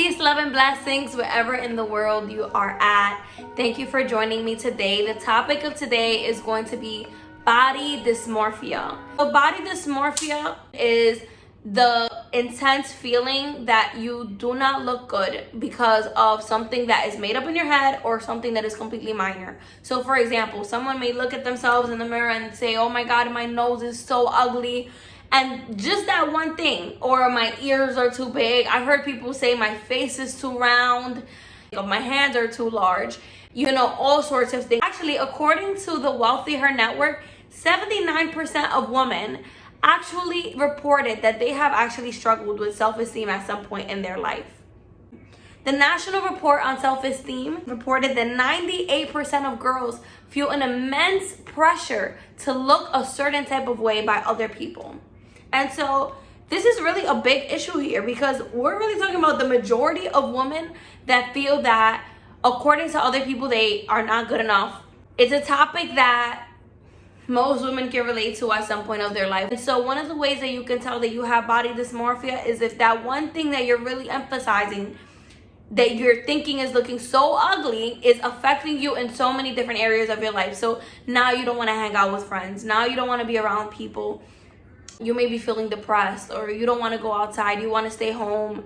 Peace, love, and blessings wherever in the world you are at. Thank you for joining me today. The topic of today is going to be body dysmorphia. So body dysmorphia is the intense feeling that you do not look good because of something that is made up in your head or something that is completely minor. So for example, someone may look at themselves in the mirror and say, oh my God, my nose is so ugly. And just that one thing, or my ears are too big. I've heard people say my face is too round, my hands are too large, all sorts of things. Actually, according to the Wealthy Her Network, 79% of women actually reported that they have actually struggled with self-esteem at some point in their life. The National Report on Self-Esteem reported that 98% of girls feel an immense pressure to look a certain type of way by other people. And so this is really a big issue here because we're really talking about the majority of women that feel that according to other people, they are not good enough. It's a topic that most women can relate to at some point of their life. And so one of the ways that you can tell that you have body dysmorphia is if that one thing that you're really emphasizing that you're thinking is looking so ugly is affecting you in so many different areas of your life. So now you don't want to hang out with friends. Now you don't want to be around people. You may be feeling depressed, or you don't want to go outside. You want to stay home.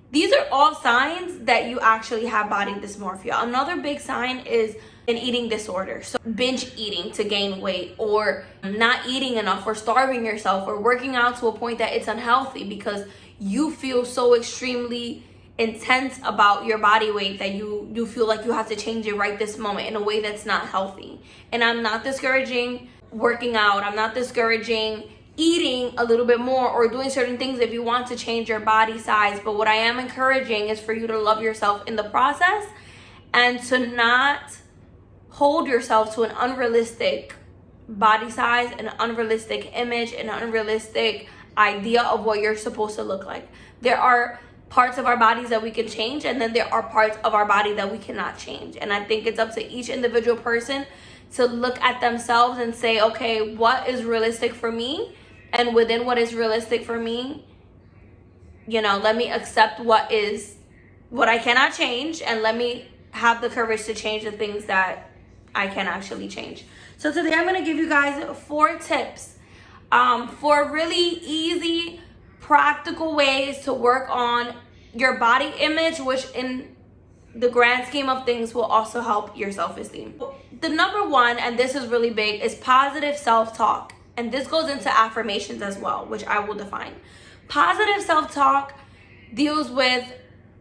These are all signs that you actually have body dysmorphia. Another big sign is an eating disorder. So binge eating to gain weight, or not eating enough, or starving yourself, or working out to a point that it's unhealthy because you feel so extremely intense about your body weight that you feel like you have to change it right this moment in a way that's not healthy. And I'm not discouraging working out. I'm not discouraging eating a little bit more or doing certain things if you want to change your body size. But what I am encouraging is for you to love yourself in the process and to not hold yourself to an unrealistic body size, an unrealistic image, an unrealistic idea of what you're supposed to look like. There are parts of our bodies that we can change, and then there are parts of our body that we cannot change. And I think it's up to each individual person to look at themselves and say, okay, what is realistic for me? And within what is realistic for me, let me accept what I cannot change, and let me have the courage to change the things that I can actually change. So today I'm going to give you guys 4 tips for really easy, practical ways to work on your body image, which in the grand scheme of things will also help your self-esteem. The number one, and this is really big, is positive self-talk. And this goes into affirmations as well, which I will define. Positive self-talk deals with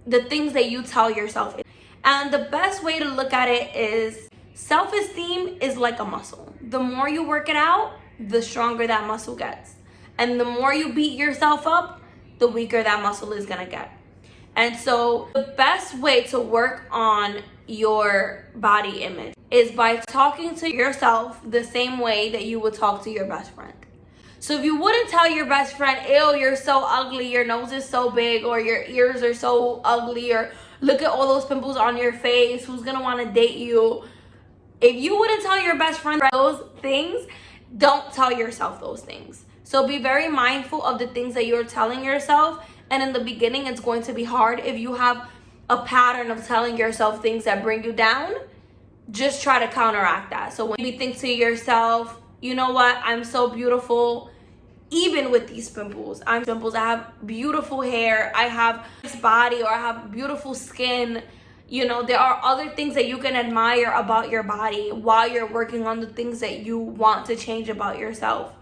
the things that you tell yourself. And the best way to look at it is self-esteem is like a muscle. The more you work it out, the stronger that muscle gets. And the more you beat yourself up, the weaker that muscle is gonna get. And so the best way to work on your body image is by talking to yourself the same way that you would talk to your best friend. So if you wouldn't tell your best friend, ew, you're so ugly, your nose is so big, or your ears are so ugly, or look at all those pimples on your face, who's gonna wanna date you? If you wouldn't tell your best friend those things, don't tell yourself those things. So be very mindful of the things that you're telling yourself. And in the beginning, it's going to be hard. If you have a pattern of telling yourself things that bring you down, just try to counteract that. So when you think to yourself, you know what, I'm so beautiful, even with these pimples. I have beautiful hair, I have this body, or I have beautiful skin. There are other things that you can admire about your body while you're working on the things that you want to change about yourself.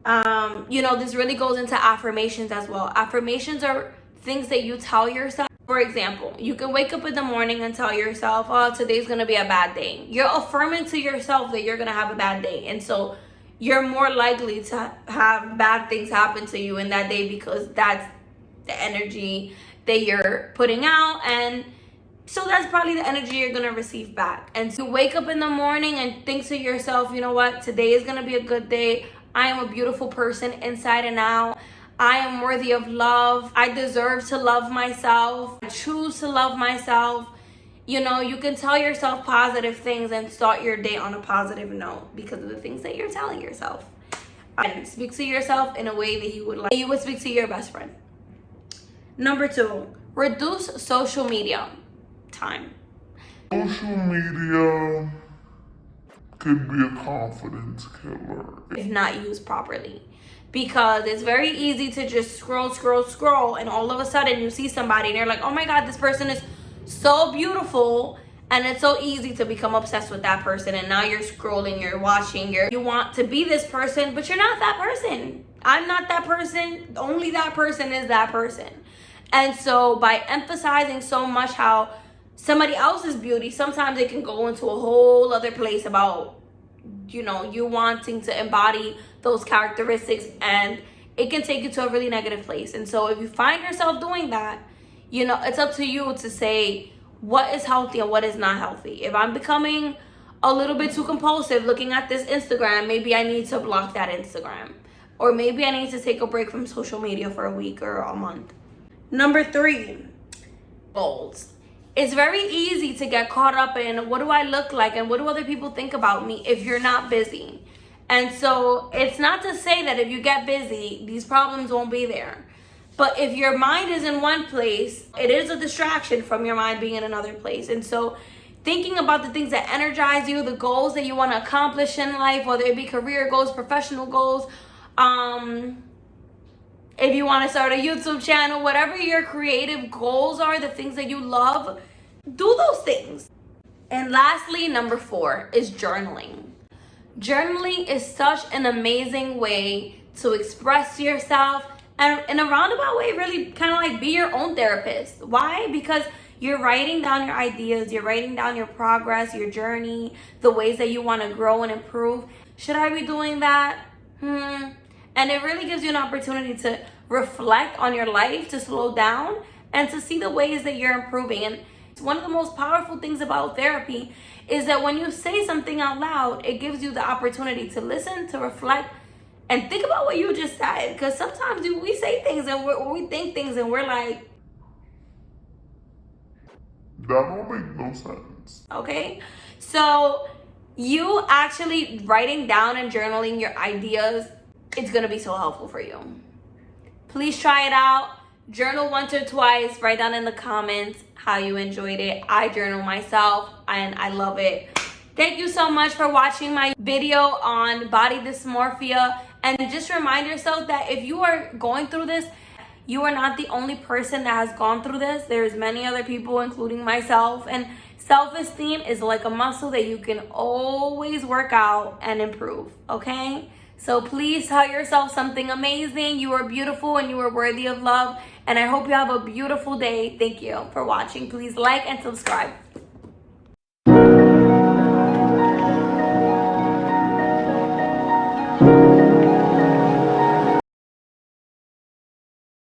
This really goes into affirmations as well. Affirmations are things that you tell yourself. For example, you can wake up in the morning and tell yourself, oh, today's going to be a bad day. You're affirming to yourself that you're going to have a bad day. And so you're more likely to have bad things happen to you in that day because that's the energy that you're putting out. And so that's probably the energy you're going to receive back. And so wake up in the morning and think to yourself, you know what, today is going to be a good day. I am a beautiful person inside and out. I am worthy of love. I deserve to love myself. I choose to love myself. You can tell yourself positive things and start your day on a positive note because of the things that you're telling yourself. And speak to yourself in a way that you would speak to your best friend. Number 2, Reduce social media time. Social media can be a confidence killer if not used properly, because it's very easy to just scroll, and all of a sudden you see somebody and you're like, oh my god, this person is so beautiful, and it's so easy to become obsessed with that person. And now you're scrolling, you're watching, you want to be this person, but you're not that person. I'm not that person. Only that person is that person. And so by emphasizing so much how somebody else's beauty, sometimes it can go into a whole other place about, you wanting to embody those characteristics, and it can take you to a really negative place. And so if you find yourself doing that, it's up to you to say what is healthy and what is not healthy. If I'm becoming a little bit too compulsive looking at this Instagram, maybe I need to block that Instagram. Or maybe I need to take a break from social media for a week or a month. Number 3, goals. It's very easy to get caught up in what do I look like and what do other people think about me if you're not busy. And so it's not to say that if you get busy, these problems won't be there. But if your mind is in one place, it is a distraction from your mind being in another place. And so thinking about the things that energize you, the goals that you want to accomplish in life, whether it be career goals, professional goals, if you want to start a YouTube channel, whatever your creative goals are, the things that you love, do those things. And lastly, number 4 is journaling. Journaling is such an amazing way to express yourself, and in a roundabout way, really kind of like be your own therapist. Why? Because you're writing down your ideas, you're writing down your progress, your journey, the ways that you want to grow and improve. Should I be doing that? And it really gives you an opportunity to reflect on your life, to slow down, and to see the ways that you're improving. And one of the most powerful things about therapy is that when you say something out loud, it gives you the opportunity to listen, to reflect, and think about what you just said. Because sometimes we say things and we think things and we're like, that don't make no sense. Okay? So you actually writing down and journaling your ideas, it's going to be so helpful for you. Please try it out. Journal once or twice. Write down in the comments how you enjoyed it. I journal myself and I love it. Thank you so much for watching my video on body dysmorphia. And just remind yourself that if you are going through this, you are not the only person that has gone through this. There's many other people, including myself. And self-esteem is like a muscle that you can always work out and improve, okay? So please tell yourself something amazing. You are beautiful and you are worthy of love. And I hope you have a beautiful day. Thank you for watching. Please like and subscribe.